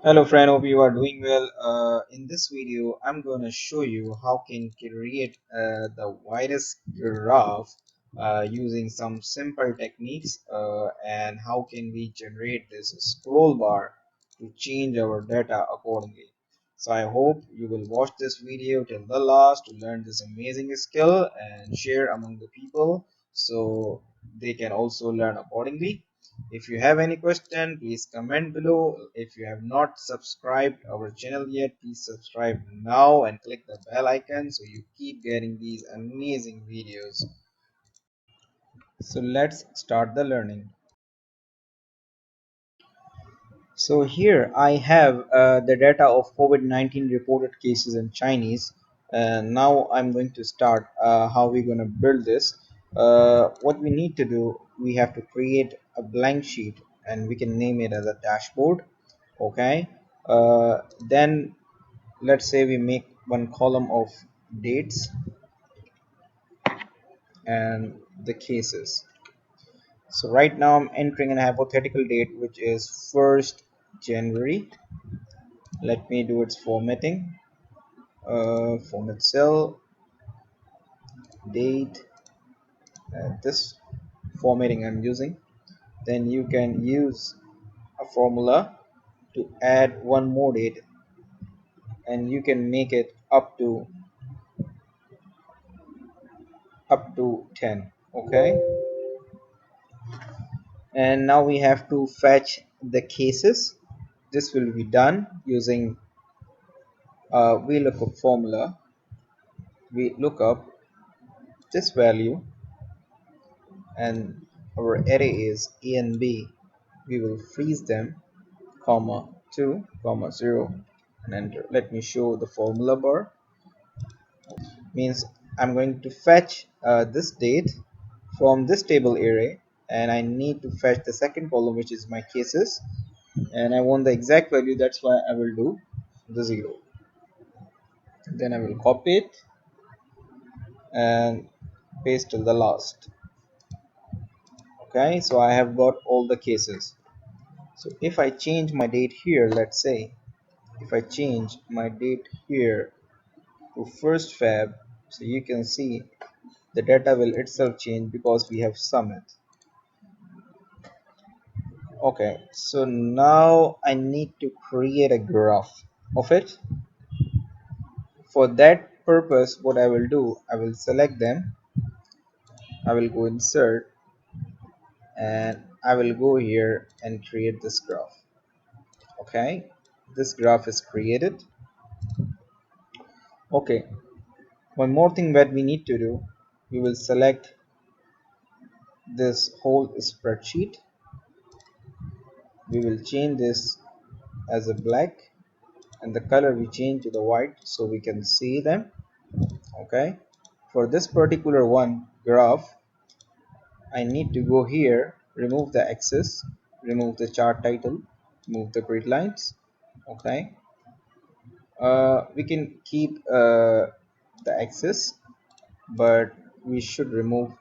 Hello friend, hope you are doing well. In this video, I'm going to show you how can create the widest graph using some simple techniques and how can we generate this scroll bar to change our data accordingly. So I hope you will watch this video till the last to learn this amazing skill and share among the people so they can also learn accordingly. If you have any question, please comment below. If you have not subscribed our channel yet, please subscribe now and click the bell icon so you keep getting these amazing videos. So let's start the learning. So here I have the data of COVID-19 reported cases in Chinese. Now I'm going to start how we're going to build this. What we need to do, we have to create a blank sheet and we can name it as a dashboard. Okay. Then let's say we make one column of dates and the cases. So right now I'm entering an hypothetical date which is 1st January. Let me do its formatting. Format cell, date, this formatting I'm using. Then you can use a formula to add one more date and you can make it up to 10. Okay, and now we have to fetch the cases. This will be done using a VLOOKUP formula. We look up this value and our array is a and b. We will freeze them, comma 2 comma 0 and enter. Let me show the formula bar. Means I'm going to fetch this date from this table array, and I need to fetch the second column which is my cases, and I want the exact value. That's why I will do the 0. Then I will copy it and paste till the last. Okay, so I have got all the cases. So if I change my date here, let's say if I change my date here to 1st Feb, so you can see the data will itself change because we have sum it. Okay, so now I need to create a graph of it. For that purpose, what I will do, I will select them, I will go insert, and I will go here and create this graph. Okay, this graph is created. Okay, one more thing that we need to do, we will select this whole spreadsheet. We will change this as a black and the color we change to the white so we can see them. Okay, for this particular one graph, I need to go here, remove the axis, remove the chart title, remove the grid lines. Okay, we can keep the axis, but we should remove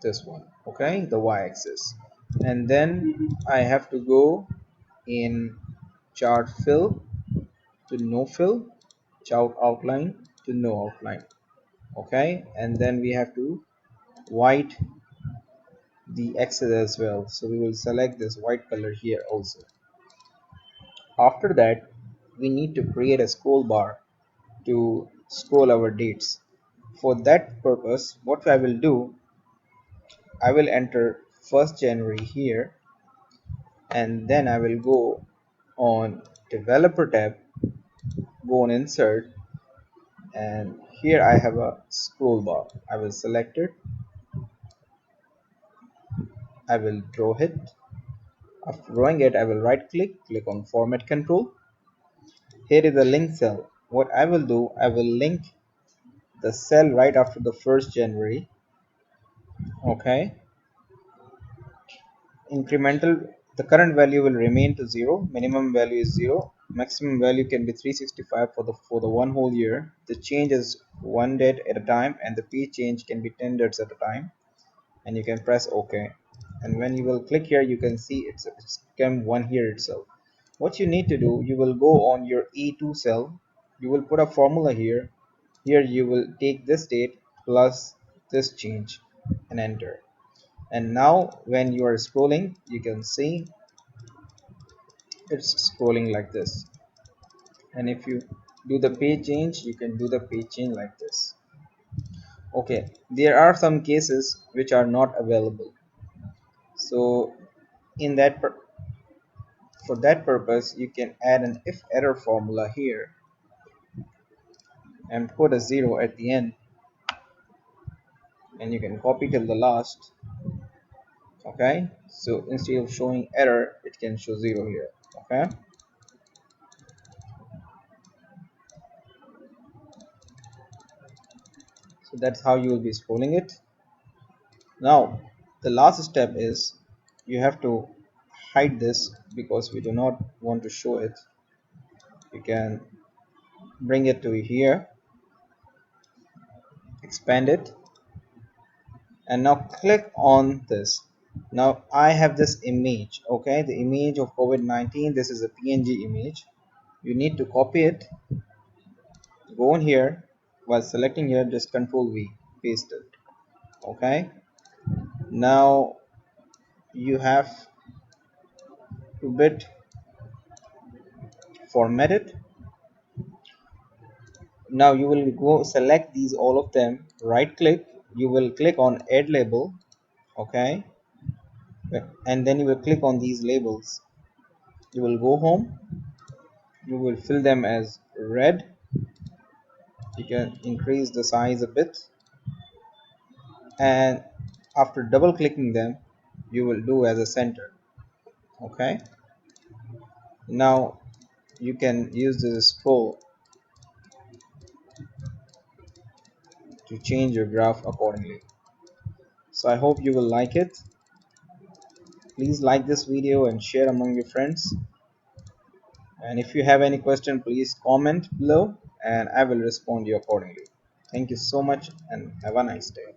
this one. Okay, the y-axis, and then I have to go in chart fill to no fill, chart outline to no outline. Okay, and then we have to white the axis as well, so we will select this white color here also. After that, we need to create a scroll bar to scroll our dates. For that purpose, what I will do, I will enter 1st January here, and then I will go on developer tab, go on insert, and here I have a scroll bar. I will select it, I will draw it. After drawing it, I will right click on format control. Here is a link cell. What I will do, I will link the cell right after the 1st January. Okay, incremental, the current value will remain to 0, minimum value is 0, maximum value can be 365 for the one whole year. The change is one date at a time and the p change can be 10 dates at a time, and you can press OK, and when you will click here you can see it's come one here itself. What you need to do, you will go on your E2 cell, you will put a formula here. Here you will take this date plus this change and enter. And now when you are scrolling, you can see it's scrolling like this. And if you do the page change, you can do the page change like this. Okay, there are some cases which are not available. So in that for that purpose, you can add an if error formula here and put a 0 at the end, and you can copy till the last. Okay, so instead of showing error, it can show 0 here. Okay, so that's how you will be scrolling it. Now the last step is you have to hide this because we do not want to show it. You can bring it to here, expand it, and now click on this. Now I have this image, okay, the image of COVID-19. This is a PNG image. You need to copy it, go in here, while selecting here just Control V, paste it. Okay, now you have to bit format it. Now you will go select these all of them, right click, you will click on add label. Okay, and then you will click on these labels. You will go home, you will fill them as red. You can increase the size a bit, and after double clicking them you will do as a center. Okay, now you can use the scroll to change your graph accordingly. So I hope you will like it. Please like this video and share among your friends, and if you have any question, please comment below and I will respond you accordingly. Thank you so much and have a nice day.